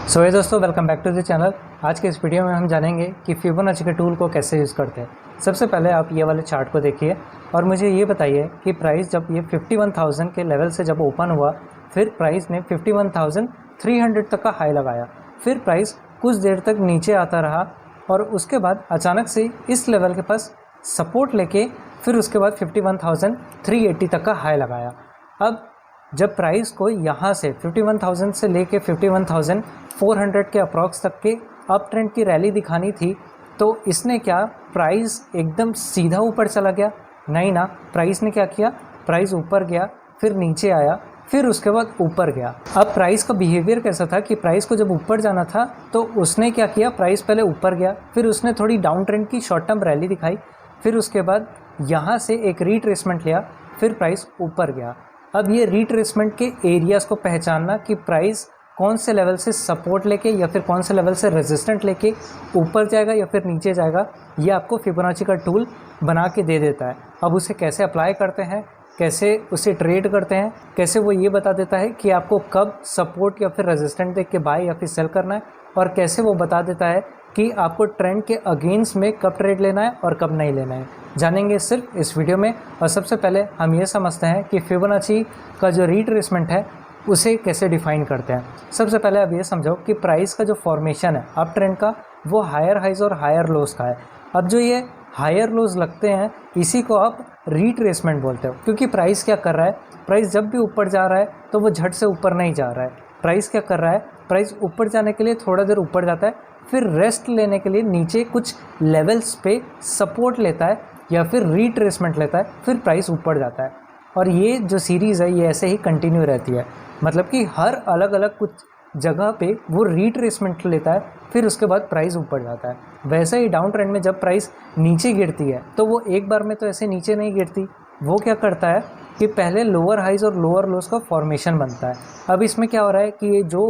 सो ये दोस्तों, welcome back to the channel. आज के इस वीडियो में हम जानेंगे कि फिबोनाची के टूल को कैसे यूज़ करते हैं। सबसे पहले आप ये वाले चार्ट को देखिए और मुझे ये बताइए कि प्राइस जब ये 51,000 के लेवल से जब ओपन हुआ, फिर प्राइस ने 51,300 तक का हाई लगाया, फिर प्राइस कुछ देर तक नीचे आता रहा और उसके बाद अचानक से इस लेवल के पास सपोर्ट लेके फिर उसके बाद 51,380 तक का हाई लगाया। अब जब प्राइस को यहाँ से 51,000 से लेके 51,400 के अप्रॉक्स तक के अप ट्रेंड की रैली दिखानी थी, तो इसने क्या प्राइस एकदम सीधा ऊपर चला गया? नहीं ना, प्राइस ने क्या किया, प्राइस ऊपर गया, फिर नीचे आया, फिर उसके बाद ऊपर गया। अब प्राइस का बिहेवियर कैसा था कि प्राइस को जब ऊपर जाना था तो उसने क्या किया, प्राइस पहले ऊपर गया, फिर उसने थोड़ी डाउन ट्रेंड की शॉर्ट टर्म रैली दिखाई, फिर उसके बाद यहाँ से एक रिट्रेसमेंट लिया, फिर प्राइस ऊपर गया। अब ये रिट्रेसमेंट के एरियाज़ को पहचानना कि प्राइस कौन से लेवल से सपोर्ट लेके या फिर कौन से लेवल से रेजिस्टेंट लेके ऊपर जाएगा या फिर नीचे जाएगा, ये आपको फिबोनाची का टूल बना के दे देता है। अब उसे कैसे अप्लाई करते हैं, कैसे उसे ट्रेड करते हैं, कैसे वो ये बता देता है कि आपको कब सपोर्ट या फिर रेजिस्टेंट देख के बाय या फिर सेल करना है, और कैसे वो बता देता है कि आपको ट्रेंड के अगेंस्ट में कब ट्रेड लेना है और कब नहीं लेना है, जानेंगे सिर्फ इस वीडियो में। और सबसे पहले हम ये समझते हैं कि फिबोनाची का जो रिट्रेसमेंट है उसे कैसे डिफाइन करते हैं। सबसे पहले अब ये समझो कि प्राइस का जो फॉर्मेशन है अप ट्रेंड का, वो हायर हाइज और हायर लोज का है। अब जो ये हायर लोज लगते हैं, इसी को आप रिट्रेसमेंट बोलते हो, क्योंकि प्राइस क्या कर रहा है, प्राइस जब भी ऊपर जा रहा है तो वो झट से ऊपर नहीं जा रहा है। प्राइस क्या कर रहा है, प्राइस ऊपर जाने के लिए थोड़ा देर ऊपर जाता है, फिर रेस्ट लेने के लिए नीचे कुछ लेवल्स पे सपोर्ट लेता है या फिर रिट्रेसमेंट लेता है, फिर प्राइस ऊपर जाता है। और ये जो सीरीज़ है ये ऐसे ही कंटिन्यू रहती है, मतलब कि हर अलग अलग कुछ जगह पे वो रिट्रेसमेंट लेता है, फिर उसके बाद प्राइस ऊपर जाता है। वैसे ही डाउन ट्रेंड में जब प्राइस नीचे गिरती है तो वो एक बार में तो ऐसे नीचे नहीं गिरती, वो क्या करता है कि पहले लोअर हाइज और लोअर लोज का फॉर्मेशन बनता है। अब इसमें क्या हो रहा है कि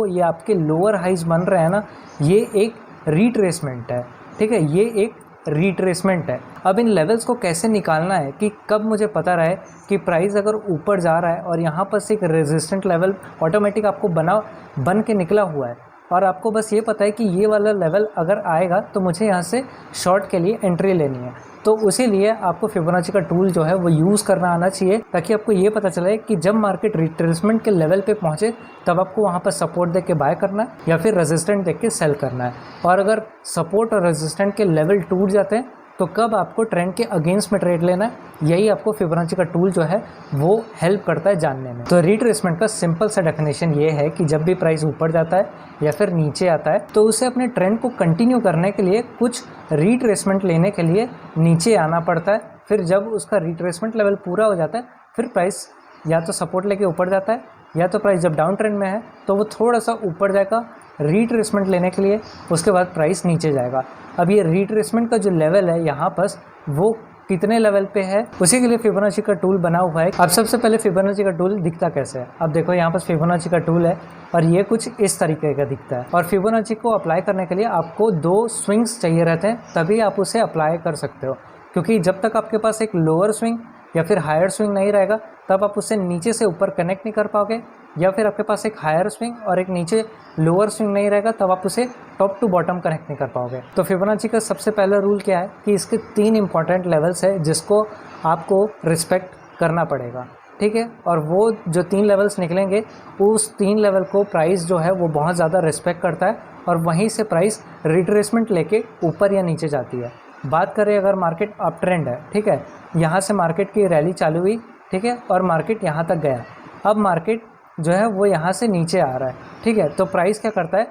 ये आपके लोअर हाइज बन रहे हैं ना, ये एक रिट्रेसमेंट है, ठीक है, ये एक रिट्रेसमेंट है। अब इन लेवल्स को कैसे निकालना है कि कब मुझे पता रहे कि प्राइस अगर ऊपर जा रहा है और यहाँ पर से एक रेजिस्टेंट लेवल ऑटोमेटिक आपको बन के निकला हुआ है, और आपको बस ये पता है कि ये वाला लेवल अगर आएगा तो मुझे यहाँ से शॉर्ट के लिए एंट्री लेनी है, तो उसी लिए आपको फिबोनाची का टूल जो है वो यूज़ करना आना चाहिए, ताकि आपको ये पता चले कि जब मार्केट रिट्रेसमेंट के लेवल पे पहुँचे तब आपको वहाँ पर सपोर्ट देख के बाय करना है या फिर रेजिस्टेंट देख के सेल करना है। और अगर सपोर्ट और रेजिस्टेंट के लेवल टूट जाते हैं तो कब आपको ट्रेंड के अगेंस्ट में ट्रेड लेना है, यही आपको फिबोनाची का टूल जो है वो हेल्प करता है जानने में। तो रिट्रेसमेंट का सिंपल सा डेफिनेशन ये है कि जब भी प्राइस ऊपर जाता है या फिर नीचे आता है तो उसे अपने ट्रेंड को कंटिन्यू करने के लिए कुछ रिट्रेसमेंट लेने के लिए नीचे आना पड़ता है। फिर जब उसका रिट्रेसमेंट लेवल पूरा हो जाता है फिर प्राइस या तो सपोर्ट लेके ऊपर जाता है, या तो प्राइस जब डाउन ट्रेंड में है तो वो थोड़ा सा ऊपर जाएगा रिट्रेसमेंट लेने के लिए, उसके बाद प्राइस नीचे जाएगा। अब ये रिट्रेसमेंट का जो लेवल है यहाँ पर वो कितने लेवल पे है, उसी के लिए फिबोनाची का टूल बना हुआ है। अब सबसे पहले फिबोनाची का टूल दिखता कैसे है, अब देखो यहाँ पर फिबोनाची का टूल है और ये कुछ इस तरीके का दिखता है। और फिबोनाची को अप्लाई करने के लिए आपको 2 स्विंग्स चाहिए रहते हैं, तभी आप उसे अप्लाई कर सकते हो, क्योंकि जब तक आपके पास एक लोअर स्विंग या फिर हायर स्विंग नहीं रहेगा तब आप उसे नीचे से ऊपर कनेक्ट नहीं कर पाओगे, या फिर आपके पास एक हायर स्विंग और एक नीचे लोअर स्विंग नहीं रहेगा तब आप उसे टॉप टू बॉटम कनेक्ट नहीं कर पाओगे। तो फिबोनाची का सबसे पहला रूल क्या है कि इसके 3 इंपॉर्टेंट लेवल्स है जिसको आपको रिस्पेक्ट करना पड़ेगा, ठीक है। और वो जो 3 लेवल्स निकलेंगे उस 3 लेवल को प्राइस जो है वो बहुत ज़्यादा रिस्पेक्ट करता है, और वहीं से प्राइस रिट्रेसमेंट लेके ऊपर या नीचे जाती है। बात करें अगर मार्केट अप ट्रेंड है, ठीक है, यहाँ से मार्केट की रैली चालू हुई, ठीक है, और मार्केट यहाँ तक गया, अब मार्केट जो है वो यहाँ से नीचे आ रहा है, ठीक है, तो प्राइस क्या करता है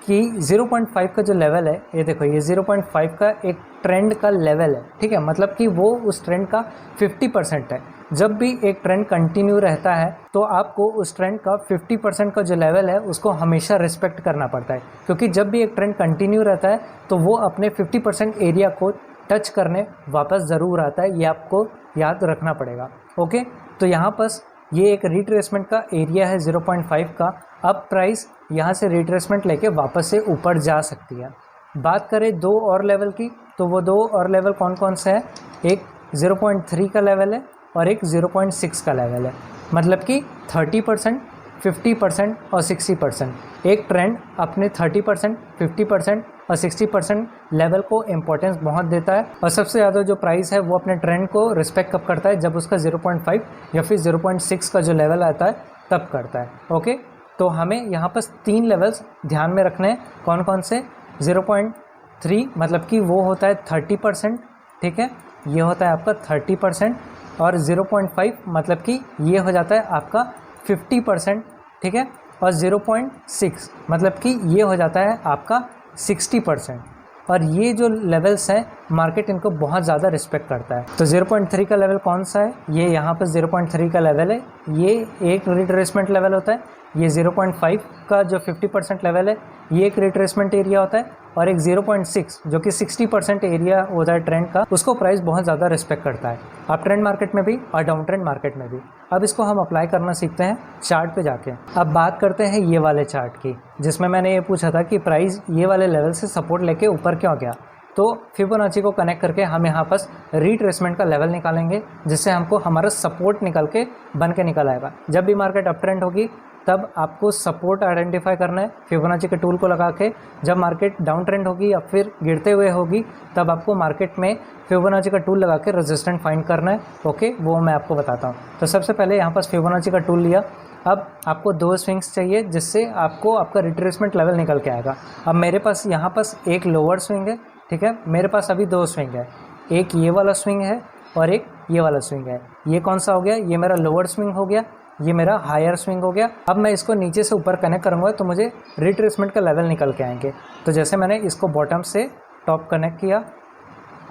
कि 0.5 का जो लेवल है, ये देखो ये 0.5 का एक ट्रेंड का लेवल है, ठीक है, मतलब कि वो उस ट्रेंड का 50% है। जब भी एक ट्रेंड कंटिन्यू रहता है तो आपको उस ट्रेंड का 50% का जो लेवल है उसको हमेशा रिस्पेक्ट करना पड़ता है, क्योंकि जब भी एक ट्रेंड कंटिन्यू रहता है तो वो अपने 50% एरिया को टच करने वापस ज़रूर आता है, ये आपको याद रखना पड़ेगा। ओके, तो यहाँ पर ये एक रिट्रेसमेंट का एरिया है 0.5 का। अब प्राइस यहाँ से रिट्रेसमेंट लेके वापस से ऊपर जा सकती है। बात करें 2 और लेवल की, तो वो 2 और लेवल कौन कौन से हैं, एक 0.3 का लेवल है और एक 0.6 का लेवल है, मतलब कि 30%, 50% और 60%। एक ट्रेंड अपने 30%, 50% और 60% लेवल को इम्पोर्टेंस बहुत देता है, और सबसे ज़्यादा जो प्राइस है वो अपने ट्रेंड को रिस्पेक्ट कब करता है, जब उसका 0.5 या फिर 0.6 का जो लेवल आता है तब करता है। ओके, तो हमें यहाँ पर 3 लेवल्स ध्यान में रखने हैं। कौन कौन से? 0.3 मतलब कि वो होता है 30%, ठीक है, ये होता है आपका 30%, और 0.5 मतलब कि ये हो जाता है आपका 50%, ठीक है, और 0.6 मतलब कि ये हो जाता है आपका 60%। और ये जो लेवल्स हैं मार्केट इनको बहुत ज़्यादा रिस्पेक्ट करता है। तो 0.3 का लेवल कौन सा है? ये यहाँ पर 0.3 का लेवल है, ये एक रिट्रेसमेंट लेवल होता है। ये 0.5 का जो 50% लेवल है ये एक रिट्रेसमेंट एरिया होता है, और एक 0.6 जो कि 60% एरिया होता है ट्रेंड का, उसको प्राइस बहुत ज़्यादा रिस्पेक्ट करता है, अप ट्रेंड मार्केट में भी और डाउन ट्रेंड मार्केट में भी। अब इसको हम अप्लाई करना सीखते हैं चार्ट पे जाके। अब बात करते हैं ये वाले चार्ट की, जिसमें मैंने ये पूछा था कि प्राइस ये वाले लेवल से सपोर्ट लेके ऊपर क्यों गया। तो फिबोनाची को कनेक्ट करके हम यहाँ पर रिट्रेसमेंट का लेवल निकालेंगे, जिससे हमको हमारा सपोर्ट निकल के बन के निकल आएगा। जब भी मार्केट अप ट्रेंड होगी तब आपको सपोर्ट आइडेंटिफाई करना है फिबोनाची के टूल को लगा के। जब मार्केट डाउन ट्रेंड होगी या फिर गिरते हुए होगी तब आपको मार्केट में फिबोनाची का टूल लगा के रेजिस्टेंट फाइंड करना है। ओके, वो मैं आपको बताता हूँ। तो सबसे पहले यहाँ पर फिबोनाची का टूल लिया। अब आपको 2 स्विंग्स चाहिए जिससे आपको आपका रिट्रेसमेंट लेवल निकल के आएगा। अब मेरे पास यहाँ पर एक लोअर स्विंग है, ठीक है, मेरे पास अभी 2 स्विंग है, एक ये वाला स्विंग है और एक ये वाला स्विंग है। ये कौन सा हो गया? ये मेरा लोअर स्विंग हो गया, ये मेरा हायर स्विंग हो गया। अब मैं इसको नीचे से ऊपर कनेक्ट करूँगा तो मुझे रिट्रेसमेंट का लेवल निकल के आएंगे। तो जैसे मैंने इसको बॉटम से टॉप कनेक्ट किया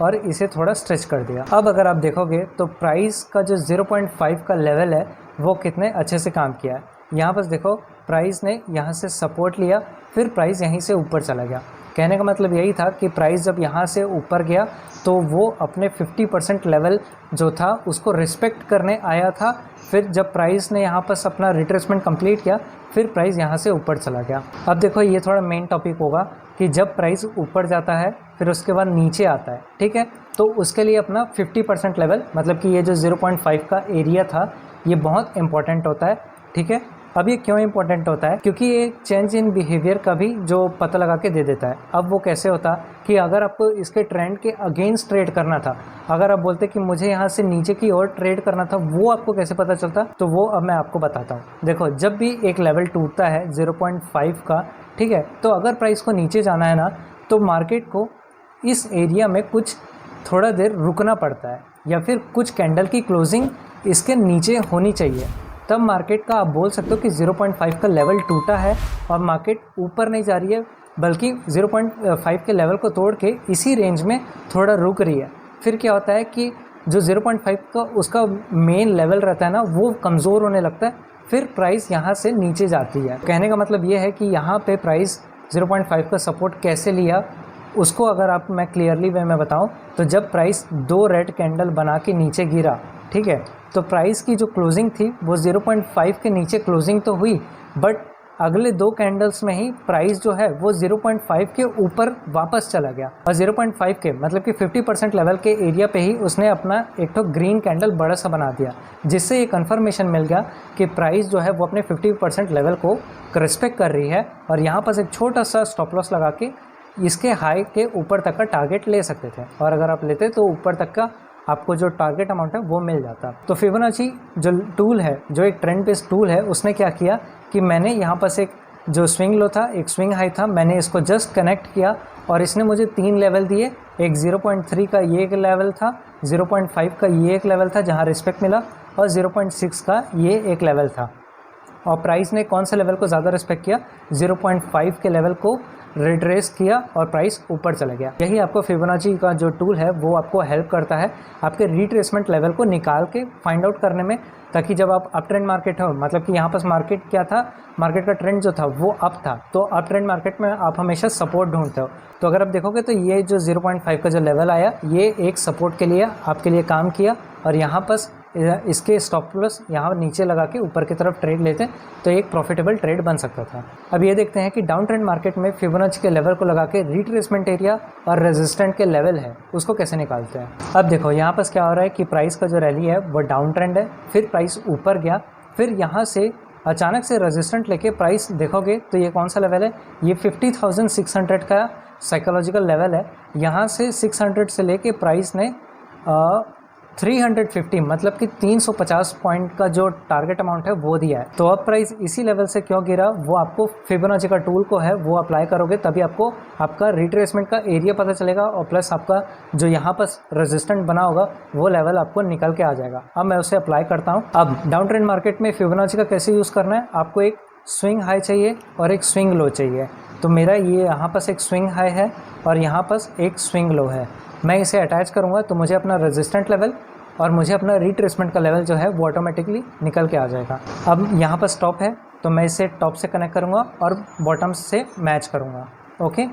और इसे थोड़ा स्ट्रेच कर दिया। अब अगर आप देखोगे तो प्राइस का जो 0.5 का लेवल है वो कितने अच्छे से काम किया है। यहाँ पर देखो, प्राइस ने यहाँ से सपोर्ट लिया, फिर प्राइस यहीं से ऊपर चला गया। कहने का मतलब यही था कि प्राइस जब यहाँ से ऊपर गया तो वो अपने 50% लेवल जो था उसको रिस्पेक्ट करने आया था। फिर जब प्राइस ने यहाँ पर अपना रिट्रेसमेंट कंप्लीट किया, फिर प्राइस यहाँ से ऊपर चला गया। अब देखो, ये थोड़ा मेन टॉपिक होगा कि जब प्राइस ऊपर जाता है फिर उसके बाद नीचे आता है, ठीक है, तो उसके लिए अपना 50% लेवल मतलब कि ये जो 0.5 का एरिया था ये बहुत इंपॉर्टेंट होता है, ठीक है। अब ये क्यों इंपॉर्टेंट होता है? क्योंकि ये चेंज इन बिहेवियर का भी जो पता लगा के दे देता है। अब वो कैसे होता कि अगर आपको इसके ट्रेंड के अगेंस्ट ट्रेड करना था, अगर आप बोलते कि मुझे यहाँ से नीचे की ओर ट्रेड करना था, वो आपको कैसे पता चलता? तो वो अब मैं आपको बताता हूँ। देखो, जब भी एक लेवल टूटता है 0.5 का, ठीक है, तो अगर प्राइस को नीचे जाना है ना, तो मार्केट को इस एरिया में कुछ थोड़ा देर रुकना पड़ता है, या फिर कुछ कैंडल की क्लोजिंग इसके नीचे होनी चाहिए। तब मार्केट का आप बोल सकते हो कि 0.5 का लेवल टूटा है और मार्केट ऊपर नहीं जा रही है, बल्कि 0.5 के लेवल को तोड़ के इसी रेंज में थोड़ा रुक रही है। फिर क्या होता है कि जो 0.5 का उसका मेन लेवल रहता है ना, वो कमज़ोर होने लगता है, फिर प्राइस यहाँ से नीचे जाती है। कहने का मतलब ये है कि यहाँ पे प्राइस 0.5 का सपोर्ट कैसे लिया, उसको अगर आप मैं क्लियरली वे में बताऊँ तो जब प्राइस 2 रेड कैंडल बना के नीचे गिरा, ठीक है, तो प्राइस की जो क्लोजिंग थी वो 0.5 के नीचे क्लोजिंग तो हुई, बट अगले 2 कैंडल्स में ही प्राइस जो है वो 0.5 के ऊपर वापस चला गया। और 0.5 के मतलब कि 50% लेवल के एरिया पे ही उसने अपना एक तो ग्रीन कैंडल बड़ा सा बना दिया, जिससे ये कंफर्मेशन मिल गया कि प्राइस जो है वो अपने 50% लेवल को रिस्पेक्ट कर रही है। और यहाँ पर एक छोटा सा स्टॉप लॉस लगा के इसके हाई के ऊपर तक का टारगेट ले सकते थे, और अगर आप लेते तो ऊपर तक का आपको जो टारगेट अमाउंट है वो मिल जाता। तो फिबोनाची जो टूल है, जो एक ट्रेंड बेस्ड टूल है, उसने क्या किया कि मैंने यहाँ पर से एक जो स्विंग लो था, एक स्विंग हाई था, मैंने इसको जस्ट कनेक्ट किया और इसने मुझे 3 लेवल दिए। एक 0.3 का ये एक लेवल था, 0.5 का ये एक लेवल था जहाँ रिस्पेक्ट मिला, और 0.6 का ये एक लेवल था। और प्राइस ने कौन से लेवल को ज़्यादा रिस्पेक्ट किया? 0.5 के लेवल को रिट्रेस किया और प्राइस ऊपर चला गया। यही आपको फिबोनाची का जो टूल है वो आपको हेल्प करता है आपके रिट्रेसमेंट लेवल को निकाल के फाइंड आउट करने में, ताकि जब आप अप ट्रेंड मार्केट हो, मतलब कि यहाँ पर मार्केट क्या था, मार्केट का ट्रेंड जो था वो अप था, तो अप ट्रेंड मार्केट में आप हमेशा सपोर्ट ढूंढते हो। तो अगर आप देखोगे तो ये जो 0.5 का जो लेवल आया, ये एक सपोर्ट के लिए आपके लिए काम किया, और यहाँ पर इसके स्टॉप लॉस यहाँ नीचे लगा के ऊपर की तरफ ट्रेड लेते तो एक प्रॉफिटेबल ट्रेड बन सकता था। अब ये देखते हैं कि डाउन ट्रेंड मार्केट में फिबोनाची के लेवल को लगा के रिट्रेसमेंट एरिया और रेजिस्टेंट के लेवल है उसको कैसे निकालते हैं। अब देखो, यहाँ पर क्या हो रहा है कि प्राइस का जो रैली है वो डाउन ट्रेंड है, फिर प्राइस ऊपर गया, फिर यहाँ से अचानक से रेजिस्टेंट लेके प्राइस देखोगे तो ये कौन सा लेवल है, ये 50,600 का साइकोलॉजिकल लेवल है। यहाँ से 600 से लेके प्राइस ने 350 मतलब कि 350 पॉइंट का जो टारगेट अमाउंट है वो दिया है। तो अब प्राइस इसी लेवल से क्यों गिरा, वो आपको फिबोनाची का टूल को है वो अप्लाई करोगे तभी आपको आपका रिट्रेसमेंट का एरिया पता चलेगा और प्लस आपका जो यहाँ पर रेजिस्टेंट बना होगा वो लेवल आपको निकल के आ जाएगा। अब मैं उसे अप्लाई करता हूँ। अब डाउन ट्रेंड मार्केट में फिबोनाची का कैसे यूज़ करना है, आपको एक स्विंग हाई चाहिए और एक स्विंग लो चाहिए। तो मेरा ये यहाँ पास एक स्विंग हाई है और यहाँ पास एक स्विंग लो है। मैं इसे अटैच करूँगा तो मुझे अपना रेजिस्टेंट लेवल और मुझे अपना रिट्रेसमेंट का लेवल जो है वो ऑटोमेटिकली निकल के आ जाएगा। अब यहाँ पर टॉप है तो मैं इसे टॉप से कनेक्ट करूँगा और बॉटम से मैच करूँगा। ओके,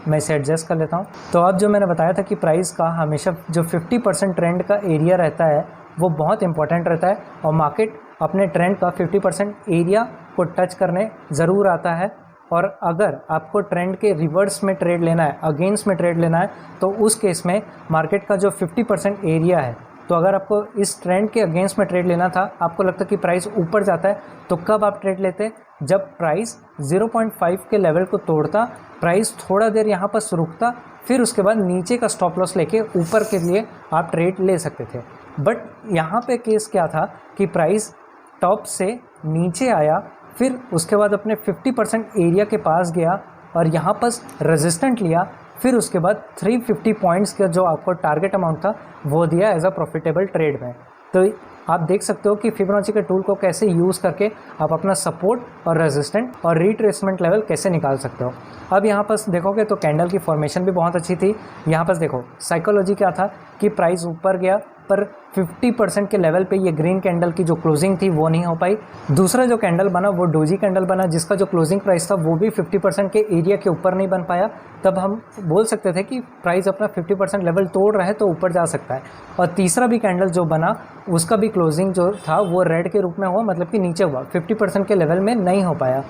मैं इसे एडजस्ट कर लेता हूँ। तो अब जो मैंने बताया था कि प्राइस का हमेशा जो 50% ट्रेंड का एरिया रहता है वो बहुत इंपॉर्टेंट रहता है और मार्केट अपने ट्रेंड का 50% एरिया को टच करने ज़रूर आता है। और अगर आपको ट्रेंड के रिवर्स में ट्रेड लेना है, अगेंस्ट में ट्रेड लेना है, तो उस केस में मार्केट का जो 50% एरिया है, तो अगर आपको इस ट्रेंड के अगेंस्ट में ट्रेड लेना था, आपको लगता है कि प्राइस ऊपर जाता है, तो कब आप ट्रेड लेते, जब प्राइस 0.5 के लेवल को तोड़ता, प्राइस थोड़ा देर यहाँ पर रुकता, फिर उसके बाद नीचे का स्टॉप लॉस लेके ऊपर के लिए आप ट्रेड ले सकते थे। बट यहाँ पे केस क्या था कि प्राइस टॉप से नीचे आया, फिर उसके बाद अपने 50% एरिया के पास गया और यहाँ पर रेजिस्टेंट लिया, फिर उसके बाद 350 पॉइंट्स का जो आपको टारगेट अमाउंट था वो दिया एज अ प्रॉफिटेबल ट्रेड में। तो आप देख सकते हो कि फिबोनाची के टूल को कैसे यूज़ करके आप अपना सपोर्ट और रेजिस्टेंट और रिट्रेसमेंट लेवल कैसे निकाल सकते हो। अब यहाँ पर देखोगे तो कैंडल की फॉर्मेशन भी बहुत अच्छी थी। यहाँ पर देखो साइकोलॉजी क्या था कि प्राइस ऊपर गया पर 50% के लेवल पे ये ग्रीन कैंडल की जो क्लोजिंग थी वो नहीं हो पाई। दूसरा जो कैंडल बना वो डोजी कैंडल बना जिसका जो क्लोजिंग प्राइस था वो भी 50% के एरिया के ऊपर नहीं बन पाया। तब हम बोल सकते थे कि प्राइस अपना 50% लेवल तोड़ रहा है तो ऊपर जा सकता है। और तीसरा भी कैंडल जो बना उसका भी क्लोजिंग जो था वो रेड के रूप में हुआ, मतलब कि नीचे हुआ, 50% के लेवल में नहीं हो पाया।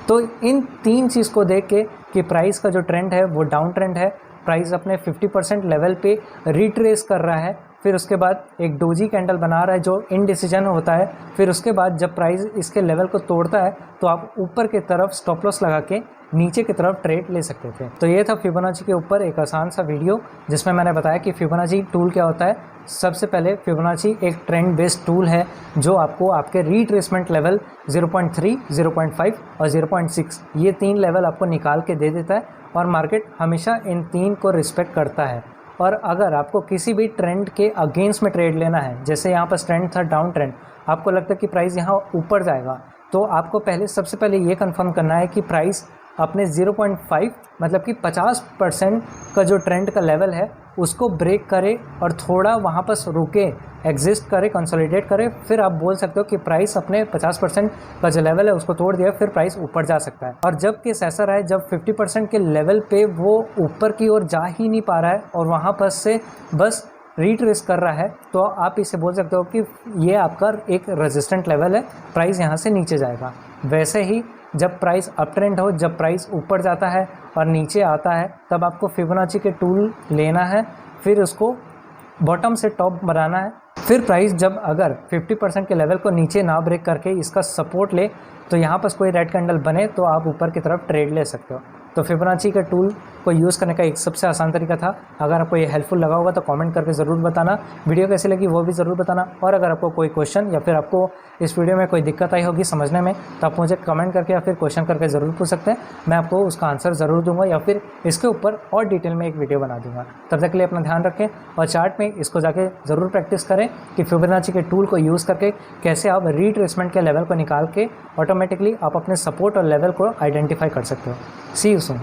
तो इन तीन चीज़ को देख के कि प्राइस का जो ट्रेंड है वो डाउन ट्रेंड है, प्राइस अपने 50% लेवल पे रिट्रेस कर रहा है, फिर उसके बाद एक डोजी कैंडल बना रहा है जो इनडिसीजन होता है, फिर उसके बाद जब प्राइस इसके लेवल को तोड़ता है तो आप ऊपर की तरफ स्टॉप लॉस लगा के नीचे की तरफ ट्रेड ले सकते थे। तो ये था फिबोनाची के ऊपर एक आसान सा वीडियो जिसमें मैंने बताया कि फिबोनाची टूल क्या होता है। सबसे पहले फिबोनाची एक ट्रेंड बेस्ड टूल है जो आपको आपके रिट्रेसमेंट लेवल 0.3, 0.5 और 0.6 ये तीन लेवल आपको निकाल के दे देता है और मार्केट हमेशा इन तीन को रिस्पेक्ट करता है। और अगर आपको किसी भी ट्रेंड के अगेंस्ट में ट्रेड लेना है, जैसे यहाँ पर ट्रेंड था डाउन ट्रेंड, आपको लगता है कि प्राइस यहाँ ऊपर जाएगा, तो आपको सबसे पहले ये कंफर्म करना है कि प्राइस अपने 0.5 मतलब कि 50% का जो ट्रेंड का लेवल है उसको ब्रेक करे और थोड़ा वहाँ पर रुके, एग्जिस्ट करे, कंसोलिडेट करे, फिर आप बोल सकते हो कि प्राइस अपने 50% का जो लेवल है उसको तोड़ दिया, फिर प्राइस ऊपर जा सकता है। और जब केस ऐसा रहा है जब 50% के लेवल पे वो ऊपर की ओर जा ही नहीं पा रहा है और वहाँ पर से बस रिट्रेस कर रहा है, तो आप इसे बोल सकते हो कि ये आपका एक रेजिस्टेंट लेवल है, प्राइस यहाँ से नीचे जाएगा। वैसे ही जब प्राइस अप ट्रेंड हो, जब प्राइस ऊपर जाता है और नीचे आता है, तब आपको फिबोनाची के टूल लेना है, फिर उसको बॉटम से टॉप बनाना है। फिर प्राइस जब अगर 50% के लेवल को नीचे ना ब्रेक करके इसका सपोर्ट ले तो यहाँ पर कोई रेड कैंडल बने तो आप ऊपर की तरफ ट्रेड ले सकते हो। तो फिबोनाची के टूल को यूज़ करने का एक सबसे आसान तरीका था। अगर आपको ये हेल्पफुल लगा होगा तो कमेंट करके ज़रूर बताना, वीडियो कैसी लगी वो भी ज़रूर बताना। और अगर आपको कोई क्वेश्चन या फिर आपको इस वीडियो में कोई दिक्कत आई होगी समझने में तो आप मुझे कमेंट करके या फिर क्वेश्चन करके ज़रूर पूछ सकते हैं, मैं आपको उसका आंसर ज़रूर दूंगा या फिर इसके ऊपर और डिटेल में एक वीडियो बना दूंगा। तब तक के लिए अपना ध्यान रखें और चार्ट में इसको जाके ज़रूर प्रैक्टिस करें कि फिबोनाची के टूल को यूज़ करके कैसे आप रिट्रेसमेंट के लेवल को निकाल के ऑटोमेटिकली आप अपने सपोर्ट और लेवल को आइडेंटिफाई कर सकते हो। सी यू सून।